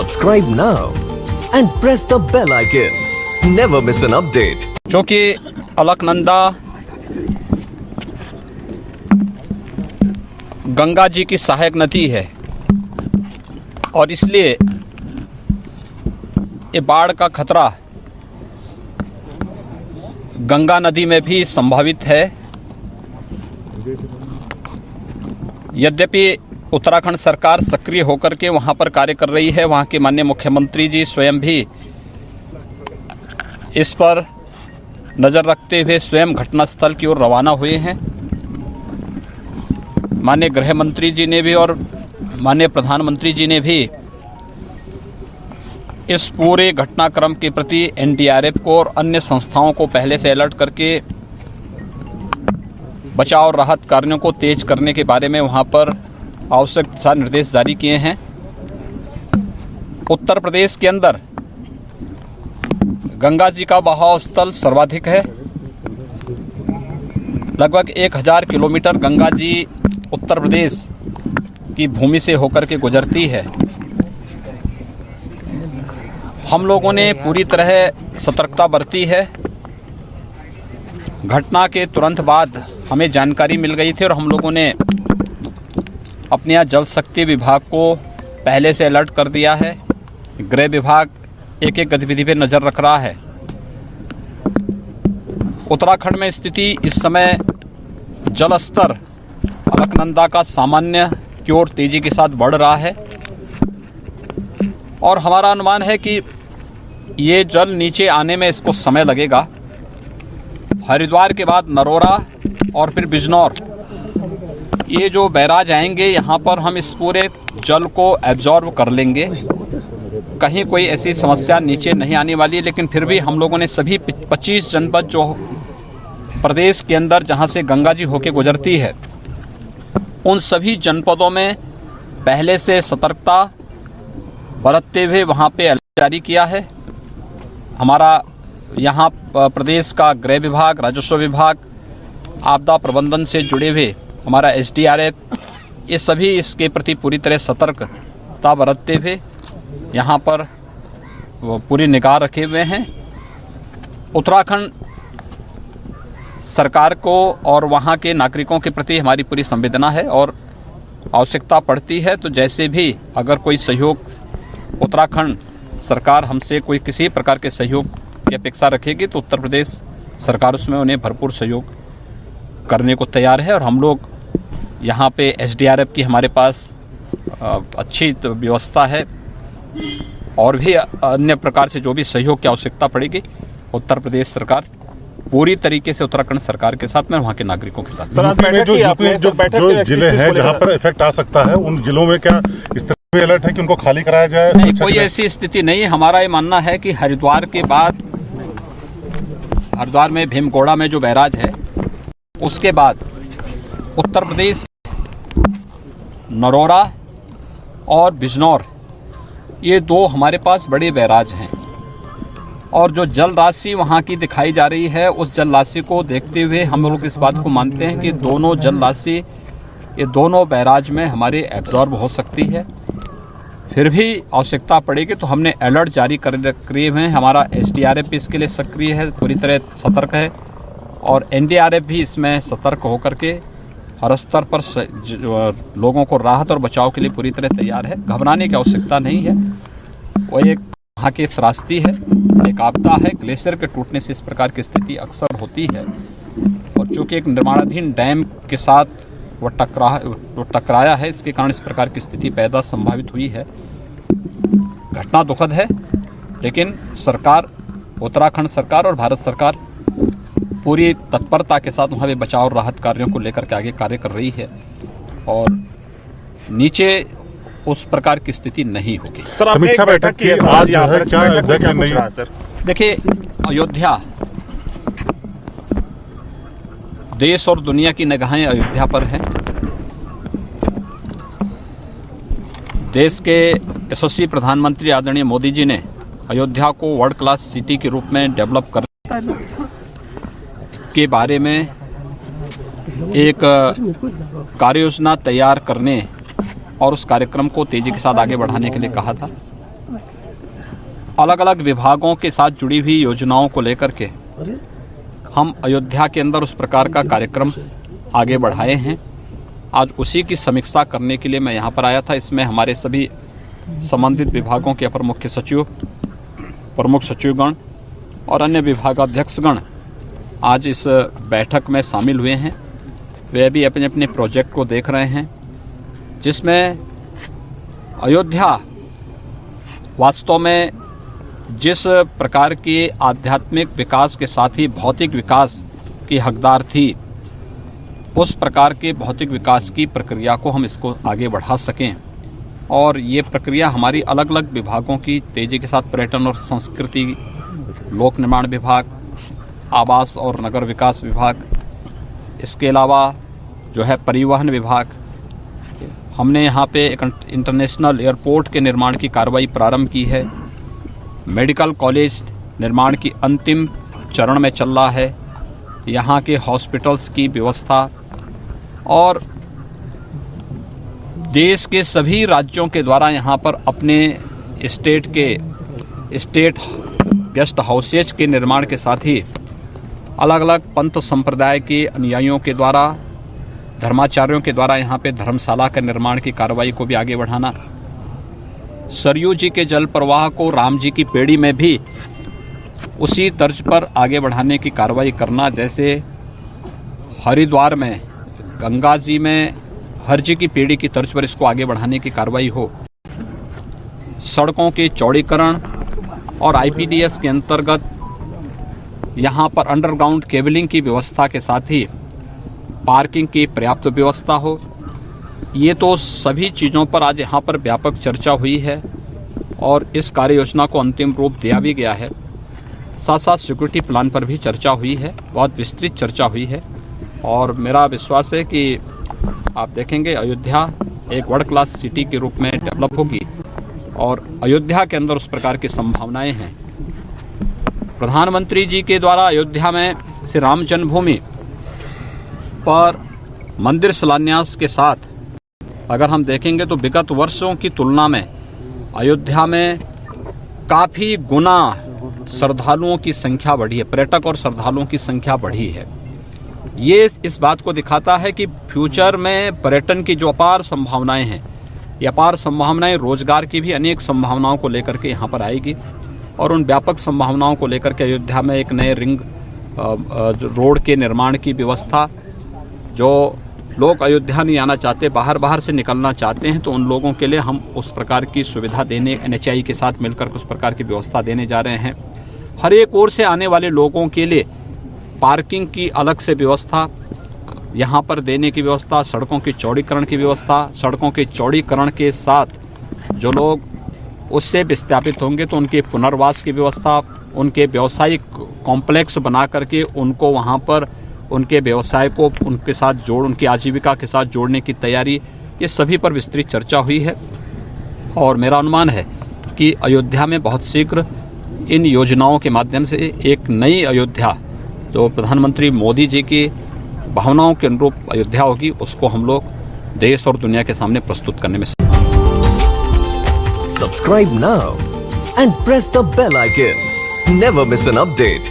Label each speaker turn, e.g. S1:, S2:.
S1: Subscribe now and press the bell icon. Never miss an update.
S2: जो कि अलकनंदा गंगा जी की सहायक नदी है और इसलिए ये बाढ़ का खतरा गंगा नदी में भी संभावित है। यद्यपि उत्तराखंड सरकार सक्रिय होकर के वहां पर कार्य कर रही है, वहां के माननीय मुख्यमंत्री जी स्वयं भी इस पर नज़र रखते हुए स्वयं घटनास्थल की ओर रवाना हुए हैं। माननीय गृह मंत्री जी ने भी और माननीय प्रधानमंत्री जी ने भी इस पूरे घटनाक्रम के प्रति एनडीआरएफ को और अन्य संस्थाओं को पहले से अलर्ट करके बचाव और राहत कार्यों को तेज करने के बारे में वहां पर आवश्यक दिशा निर्देश जारी किए हैं। उत्तर प्रदेश के अंदर गंगा जी का बहाव स्थल सर्वाधिक है। लगभग 1000 किलोमीटर गंगा जी उत्तर प्रदेश की भूमि से होकर के गुजरती है। हम लोगों ने पूरी तरह सतर्कता बरती है। घटना के तुरंत बाद हमें जानकारी मिल गई थी और हम लोगों ने अपने यहाँ जल शक्ति विभाग को पहले से अलर्ट कर दिया है। गृह विभाग एक एक गतिविधि पर नज़र रख रहा है। उत्तराखंड में स्थिति इस समय जल स्तर अलकनंदा का सामान्य की ओर तेजी के साथ बढ़ रहा है और हमारा अनुमान है कि ये जल नीचे आने में इसको समय लगेगा। हरिद्वार के बाद नरोरा और फिर बिजनौर, ये जो बैराज आएंगे यहाँ पर हम इस पूरे जल को एब्जॉर्ब कर लेंगे। कहीं कोई ऐसी समस्या नीचे नहीं आने वाली है, लेकिन फिर भी हम लोगों ने सभी 25 जनपद जो प्रदेश के अंदर जहाँ से गंगा जी होके गुजरती है, उन सभी जनपदों में पहले से सतर्कता बरतते हुए वहाँ पे अलर्ट जारी किया है। हमारा यहाँ प्रदेश का गृह विभाग, राजस्व विभाग, आपदा प्रबंधन से जुड़े हुए हमारा एसडीआरएफ, ये सभी इसके प्रति पूरी तरह सतर्कता बरतते हुए यहाँ पर पूरी निगाह रखे हुए हैं। उत्तराखंड सरकार को और वहाँ के नागरिकों के प्रति हमारी पूरी संवेदना है और आवश्यकता पड़ती है तो जैसे भी अगर कोई सहयोग उत्तराखंड सरकार हमसे कोई किसी प्रकार के सहयोग की अपेक्षा रखेगी तो उत्तर प्रदेश सरकार उसमें उन्हें भरपूर सहयोग करने को तैयार है। और हम लोग यहाँ पे एसडीआरएफ की हमारे पास अच्छी व्यवस्था है और भी अन्य प्रकार से जो भी सहयोग की आवश्यकता पड़ेगी उत्तर प्रदेश सरकार पूरी तरीके से उत्तराखंड सरकार के साथ में वहाँ के नागरिकों के साथ।
S3: जो जिले हैं जहाँ पर इफेक्ट आ सकता है उन जिलों में क्या इस तरह का अलर्ट है कि उनको खाली कराया जाए?
S2: नहीं, कोई ऐसी स्थिति नहीं है। हमारा ये मानना है कि हरिद्वार के बाद हरिद्वार में भीमगोड़ा में जो बैराज है उसके बाद उत्तर प्रदेश नरोरा और बिजनौर, ये दो हमारे पास बड़े बैराज हैं और जो जल राशि वहाँ की दिखाई जा रही है उस जल राशि को देखते हुए हम लोग इस बात को मानते हैं कि दोनों जल राशि ये दोनों बैराज में हमारे एब्जॉर्ब हो सकती है। फिर भी आवश्यकता पड़ेगी तो हमने अलर्ट जारी किए हुए हैं। हमारा एसडीआरएफ भी इसके लिए सक्रिय है, पूरी तरह सतर्क है और एनडीआरएफ भी इसमें सतर्क होकर के हर स्तर पर लोगों को राहत और बचाव के लिए पूरी तरह तैयार है। घबराने की आवश्यकता नहीं है। वो एक वहाँ की त्रासदी है, एक आपदा है। ग्लेशियर के टूटने से इस प्रकार की स्थिति अक्सर होती है और चूँकि एक निर्माणाधीन डैम के साथ वो टकराया है, इसके कारण इस प्रकार की स्थिति पैदा संभावित हुई है। घटना दुखद है, लेकिन सरकार, उत्तराखंड सरकार और भारत सरकार पूरी तत्परता के साथ वहाँ पे बचाव और राहत कार्यों को लेकर के आगे कार्य कर रही है और नीचे उस प्रकार की स्थिति नहीं होगी।
S3: समीक्षा बैठक की आज जो है क्या अयोध्या नहीं?
S2: देखिए, अयोध्या, देश और दुनिया की निगाहें अयोध्या पर हैं। देश के यशस्वी प्रधानमंत्री आदरणीय मोदी जी ने अयोध्या को वर्ल्ड क्लास सिटी के रूप में डेवलप करने के बारे में एक कार्य योजना तैयार करने और उस कार्यक्रम को तेजी के साथ आगे बढ़ाने के लिए कहा था। अलग अलग विभागों के साथ जुड़ी हुई योजनाओं को लेकर के हम अयोध्या के अंदर उस प्रकार का कार्यक्रम आगे बढ़ाए हैं। आज उसी की समीक्षा करने के लिए मैं यहाँ पर आया था। इसमें हमारे सभी संबंधित विभागों के अपर मुख्य सचिव, प्रमुख सचिवगण और अन्य विभागाध्यक्षगण आज इस बैठक में शामिल हुए हैं। वे भी अपने अपने प्रोजेक्ट को देख रहे हैं, जिसमें अयोध्या वास्तव में जिस प्रकार के आध्यात्मिक विकास के साथ ही भौतिक विकास की हकदार थी, उस प्रकार के भौतिक विकास की प्रक्रिया को हम इसको आगे बढ़ा सकें। और ये प्रक्रिया हमारी अलग अलग विभागों की तेजी के साथ पर्यटन और संस्कृति, लोक निर्माण विभाग, आवास और नगर विकास विभाग, इसके अलावा जो है परिवहन विभाग, हमने यहाँ पे एक इंटरनेशनल एयरपोर्ट के निर्माण की कार्रवाई प्रारंभ की है। मेडिकल कॉलेज निर्माण की अंतिम चरण में चल रहा है। यहाँ के हॉस्पिटल्स की व्यवस्था और देश के सभी राज्यों के द्वारा यहाँ पर अपने स्टेट गेस्ट हाउसेज के निर्माण के साथ ही अलग अलग पंथ संप्रदाय के अनुयायियों के द्वारा, धर्माचार्यों के द्वारा यहाँ पे धर्मशाला के निर्माण की कार्रवाई को भी आगे बढ़ाना, सरयू जी के जल प्रवाह को राम जी की पेड़ी में भी उसी तर्ज पर आगे बढ़ाने की कार्रवाई करना, जैसे हरिद्वार में गंगा जी में हर जी की पेड़ी की तर्ज पर इसको आगे बढ़ाने की कार्रवाई हो। सड़कों के चौड़ीकरण और आईपीडीएस के अंतर्गत यहाँ पर अंडरग्राउंड केबलिंग की व्यवस्था के साथ ही पार्किंग की पर्याप्त व्यवस्था हो। ये तो सभी चीज़ों पर आज यहाँ पर व्यापक चर्चा हुई है और इस कार्य योजना को अंतिम रूप दिया भी गया है। साथ साथ सिक्योरिटी प्लान पर भी चर्चा हुई है, बहुत विस्तृत चर्चा हुई है। और मेरा विश्वास है कि आप देखेंगे अयोध्या एक वर्ल्ड क्लास सिटी के रूप में डेवलप होगी और अयोध्या के अंदर उस प्रकार की संभावनाएं हैं। प्रधानमंत्री जी के द्वारा अयोध्या में श्री राम जन्मभूमि पर मंदिर शिलान्यास के साथ अगर हम देखेंगे तो विगत वर्षों की तुलना में अयोध्या में काफ़ी गुना श्रद्धालुओं की संख्या बढ़ी है, पर्यटक और श्रद्धालुओं की संख्या बढ़ी है। ये इस बात को दिखाता है कि फ्यूचर में पर्यटन की जो अपार संभावनाएं हैं, ये अपार संभावनाएं रोजगार की भी अनेक संभावनाओं को लेकर के यहाँ पर आएगी और उन व्यापक संभावनाओं को लेकर के अयोध्या में एक नए रिंग रोड के निर्माण की व्यवस्था, जो लोग अयोध्या नहीं आना चाहते, बाहर से निकलना चाहते हैं, तो उन लोगों के लिए हम उस प्रकार की सुविधा देने एनएचआई के साथ मिलकर उस प्रकार की व्यवस्था देने जा रहे हैं। हर एक ओर से आने वाले लोगों के लिए पार्किंग की अलग से व्यवस्था यहाँ पर देने की व्यवस्था, सड़कों के चौड़ीकरण की व्यवस्था, सड़कों के चौड़ीकरण के साथ जो लोग उससे विस्थापित होंगे तो उनके पुनर्वास की व्यवस्था, उनके व्यावसायिक कॉम्प्लेक्स बना करके उनको वहाँ पर उनके व्यवसाय को उनके साथ उनकी आजीविका के साथ जोड़ने की तैयारी, ये सभी पर विस्तृत चर्चा हुई है। और मेरा अनुमान है कि अयोध्या में बहुत शीघ्र इन योजनाओं के माध्यम से एक नई अयोध्या जो प्रधानमंत्री मोदी जी की भावनाओं के अनुरूप अयोध्या होगी, उसको हम लोग देश और दुनिया के सामने प्रस्तुत करने में।
S1: Subscribe now and press the bell icon. Never miss an update.